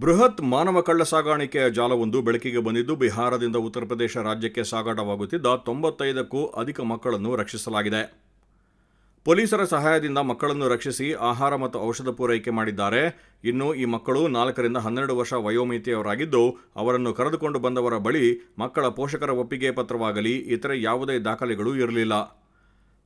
ಬೃಹತ್ ಮಾನವ ಕಳ್ಳ ಸಾಗಾಣಿಕೆಯ ಜಾಲವೊಂದು ಬೆಳಕಿಗೆ ಬಂದಿದ್ದು, ಬಿಹಾರದಿಂದ ಉತ್ತರ ಪ್ರದೇಶ ರಾಜ್ಯಕ್ಕೆ ಸಾಗಾಟವಾಗುತ್ತಿದ್ದ 95ಕ್ಕೂ ಅಧಿಕ ಮಕ್ಕಳನ್ನು ರಕ್ಷಿಸಲಾಗಿದೆ. ಪೊಲೀಸರ ಸಹಾಯದಿಂದ ಮಕ್ಕಳನ್ನು ರಕ್ಷಿಸಿ ಆಹಾರ ಮತ್ತು ಔಷಧ ಪೂರೈಕೆ ಮಾಡಿದ್ದಾರೆ. ಇನ್ನು ಈ ಮಕ್ಕಳು 4ರಿಂದ 12 ವರ್ಷ ವಯೋಮಿತಿಯವರಾಗಿದ್ದು, ಅವರನ್ನು ಕರೆದುಕೊಂಡು ಬಂದವರ ಬಳಿ ಮಕ್ಕಳ ಪೋಷಕರ ಒಪ್ಪಿಗೆ ಪತ್ರವಾಗಲಿ ಇತರೆ ಯಾವುದೇ ದಾಖಲೆಗಳು ಇರಲಿಲ್ಲ.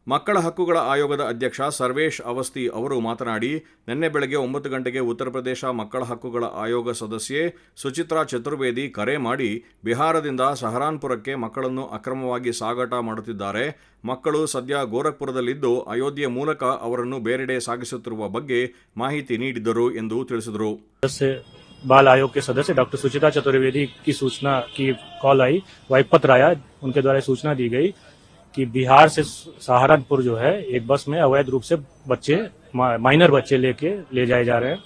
ಮಕ್ಕಳ ಹಕ್ಕುಗಳ ಆಯೋಗದ ಅಧ್ಯಕ್ಷ ಸರ್ವೇಶ್ ಅವಸ್ಥಿ ಅವರು ಮಾತನಾಡಿ, ನಿನ್ನೆ ಬೆಳಗ್ಗೆ 9 ಗಂಟೆಗೆ ಉತ್ತರ ಪ್ರದೇಶ ಮಕ್ಕಳ ಹಕ್ಕುಗಳ ಆಯೋಗ ಸದಸ್ಯೆ ಸುಚಿತ್ರಾ ಚತುರ್ವೇದಿ ಕರೆ ಮಾಡಿ ಬಿಹಾರದಿಂದ ಸಹರಾನ್ಪುರಕ್ಕೆ ಮಕ್ಕಳನ್ನು ಅಕ್ರಮವಾಗಿ ಸಾಗಾಟ ಮಾಡುತ್ತಿದ್ದಾರೆ. ಮಕ್ಕಳು ಸದ್ಯ ಗೋರಖ್ಪುರದಲ್ಲಿದ್ದು ಅಯೋಧ್ಯೆ ಮೂಲಕ ಅವರನ್ನು ಬೇರೆಡೆ ಸಾಗಿಸುತ್ತಿರುವ ಬಗ್ಗೆ ಮಾಹಿತಿ ನೀಡಿದ್ದರು ಎಂದು ತಿಳಿಸಿದರು. बाल आयोग के सदस्य डॉक्टर सुचिता चतुर्वेदी की सूचना की कॉल आई, वाइप पत्र आया, उनके द्वारा सूचना दी गई कि बिहार से सहारनपुर जो है एक बस में अवैध रूप से बच्चे माइनर बच्चे लेके ले जाए जा रहे हैं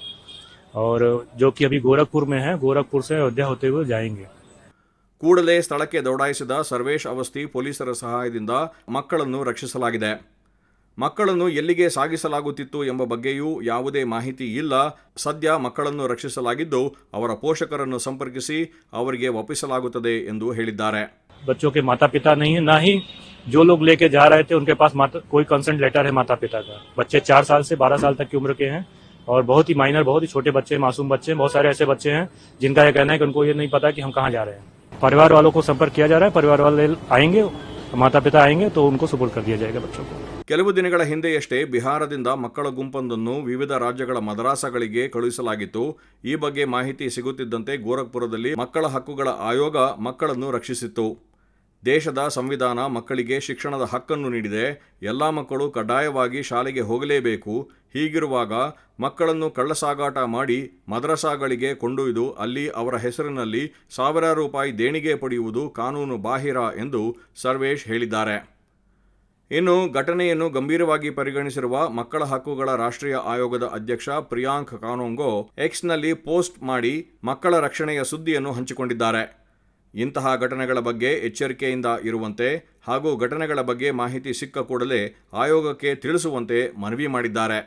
और जो कि अभी गोरखपुर में है, गोरखपुर से अयोध्या होते हुए जाएंगे. ಕೂಡಲೇ ಸ್ಥಳಕ್ಕೆ ದೌಡಾಯಿಸಿದ ಸರ್ವೇಶ್ ಅವಸ್ಥಿ ಪೊಲೀಸರ ಸಹಾಯದಿಂದ ಮಕ್ಕಳನ್ನು ರಕ್ಷಿಸಲಾಗಿದೆ. ಮಕ್ಕಳನ್ನು ಎಲ್ಲಿಗೆ ಸಾಗಿಸಲಾಗುತ್ತಿತ್ತು ಎಂಬ ಬಗ್ಗೆಯೂ ಯಾವುದೇ ಮಾಹಿತಿ ಇಲ್ಲ. ಸದ್ಯ ಮಕ್ಕಳನ್ನು ರಕ್ಷಿಸಲಾಗಿದ್ದು ಅವರ ಪೋಷಕರನ್ನು ಸಂಪರ್ಕಿಸಿ ಅವರಿಗೆ ಒಪ್ಪಿಸಲಾಗುತ್ತದೆ ಎಂದು ಹೇಳಿದ್ದಾರೆ. बच्चों के माता पिता नहीं है, ना ही जो लोग लेके जा रहे थे उनके पास कोई कंसेंट लेटर है माता पिता का. बच्चे 4 साल से 12 साल तक की उम्र के हैं और बहुत ही माइनर, बहुत ही छोटे बच्चे, मासूम बच्चे, बहुत सारे ऐसे बच्चे हैं जिनका यह कहना है कि उनको ये नहीं पता कि हम कहाँ जा रहे हैं. परिवार वालों को संपर्क किया जा रहा है, परिवार वाले आएंगे, माता पिता आएंगे तो उनको सुपुर्द कर दिया जाएगा बच्चों को. ಕೆಲವು ದಿನಗಳ ಹಿಂದೆಯಷ್ಟೇ ಬಿಹಾರದಿಂದ ಮಕ್ಕಳ ಗುಂಪೊಂದನ್ನು ವಿವಿಧ ರಾಜ್ಯಗಳ ಮದರಾಸಗಳಿಗೆ ಕಳುಹಿಸಲಾಗಿತ್ತು. ಈ ಬಗ್ಗೆ ಮಾಹಿತಿ ಸಿಗುತ್ತಿದ್ದಂತೆ ಗೋರಖ್ಪುರದಲ್ಲಿ ಮಕ್ಕಳ ಹಕ್ಕುಗಳ ಆಯೋಗ ಮಕ್ಕಳನ್ನು ರಕ್ಷಿಸಿತ್ತು. ದೇಶದ ಸಂವಿಧಾನ ಮಕ್ಕಳಿಗೆ ಶಿಕ್ಷಣದ ಹಕ್ಕನ್ನು ನೀಡಿದೆ. ಎಲ್ಲ ಮಕ್ಕಳು ಕಡ್ಡಾಯವಾಗಿ ಶಾಲೆಗೆ ಹೋಗಲೇಬೇಕು. ಹೀಗಿರುವಾಗ ಮಕ್ಕಳನ್ನು ಕಳ್ಳಸಾಗಾಟ ಮಾಡಿ ಮದ್ರಸಾಗಳಿಗೆ ಕೊಂಡೊಯ್ದು ಅಲ್ಲಿ ಅವರ ಹೆಸರಿನಲ್ಲಿ ಸಾವಿರಾರು ರೂಪಾಯಿ ದೇಣಿಗೆ ಪಡೆಯುವುದು ಕಾನೂನು ಬಾಹಿರ ಎಂದು ಸರ್ವೇಶ್ ಹೇಳಿದ್ದಾರೆ. ಇನ್ನು ಘಟನೆಯನ್ನು ಗಂಭೀರವಾಗಿ ಪರಿಗಣಿಸಿರುವ ಮಕ್ಕಳ ಹಕ್ಕುಗಳ ರಾಷ್ಟ್ರೀಯ ಆಯೋಗದ ಅಧ್ಯಕ್ಷ ಪ್ರಿಯಾಂಕ್ ಕಾನೋಂಗೋ ಎಕ್ಸ್ನಲ್ಲಿ ಪೋಸ್ಟ್ ಮಾಡಿ ಮಕ್ಕಳ ರಕ್ಷಣೆಯ ಸುದ್ದಿಯನ್ನು ಹಂಚಿಕೊಂಡಿದ್ದಾರೆ. ಇಂತಹ ಘಟನೆಗಳ ಬಗ್ಗೆ ಎಚ್ಚರಿಕೆಯಿಂದ ಇರುವಂತೆ ಹಾಗೂ ಘಟನೆಗಳ ಬಗ್ಗೆ ಮಾಹಿತಿ ಸಿಕ್ಕ ಕೂಡಲೇ ಆಯೋಗಕ್ಕೆ ತಿಳಿಸುವಂತೆ ಮನವಿ ಮಾಡಿದ್ದಾರೆ.